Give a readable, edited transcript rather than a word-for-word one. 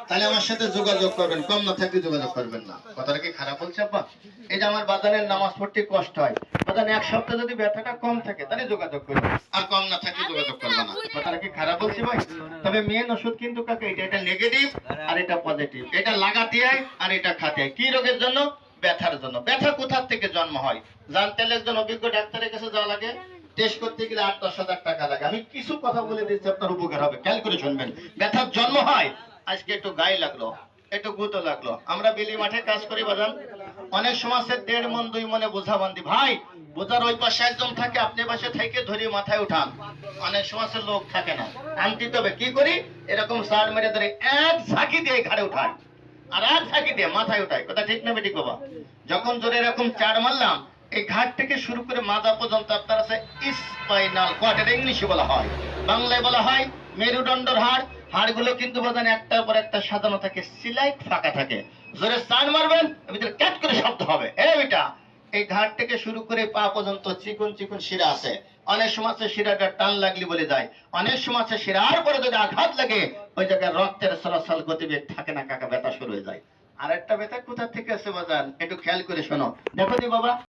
তাহলে আমার সাথে যোগাযোগ করবেন, কম না থাকলে যোগাযোগ করবেন না। কথাটা কি খারাপ বলছে আব্বা? এই যে আমার বাজানের নামাজ পড়তে কষ্ট হয়, বাজান এক সপ্তাহ যদি ব্যথাটা কম থাকে তাহলে যোগাযোগ করবেন, আর কম না থাকলে যোগাযোগ করবেন না। কথাটা কি খারাপ বলছি ভাই? তবে মেন ওষুধ কিন্তু কাকে, এটা নেগেটিভ আর এটা পজিটিভ, এটা লাগাতে হয় আর এটা খাতে হয়। কি রোগের জন্য? ব্যথার জন্য। ব্যথা কোথার থেকে জন্ম হয় জানতে হলে একজন অভিজ্ঞ ডাক্তারের কাছে যাওয়া লাগে, টেস্ট করতে গেলে 8-10 হাজার টাকা লাগে। আমি কিছু কথা বলে দিচ্ছি, আপনার উপকার হবে, খেয়াল করে শুনবেন। ব্যথার জন্ম হয়, আজকে একটু গায়ে লাগলো, একটু গুঁতো লাগলো, আমরা বেলি মাঠে কাজ করি বাজান, অনেক সময় 1.5 মণ 2 মণে বোঝা বান্ধি ভাই, বোঝার ওই পাশে একদম থাকে, আপনি পাশে থেকে ধরে মাথায় উঠান, অনেক সময় লোক থাকে না, আনতে তবে কি করি, এরকম সার মেরে ধরে এক ঝাঁকি দিয়ে ঘাড়ে উঠায় আর এক ঝাঁকি দিয়ে মাথায় উঠায়। কথা ঠিক না বেঠিক বাবা? যখন জোরে এরকম চার মারলাম, এই ঘাট থেকে শুরু করে মাজা পর্যন্ত আপনার আছে স্পাইনাল কর্ড, এটা ইংলিশে বলা হয়, বাংলায় বলা হয় মেরুদণ্ডের হাড়। হাড়গুলো কিন্তু বাজান একটার পর একটা সাজানো থাকে, সিলাইট ফাঁকা থাকে, জোরে চার মারবেন ভিতরে ক্যাট করে শব্দ হবে। এইটা এই ঘাট থেকে শুরু করে পা পর্যন্ত চিকন চিকন শিরা আছে, অনেক সময় শিরাটা টান লাগলি বলে যায়, অনেক সময় শিরার পরে যদি আঘাত লাগে ওই জায়গায় রক্তের চলাচল গতিবেগ থাকে না কাকা, ব্যথা শুরু হয়ে যায়। আর একটা ব্যথা কোথা থেকে আছে বাজান, একটু খেয়াল করে শোনো, দেখো দি বাবা,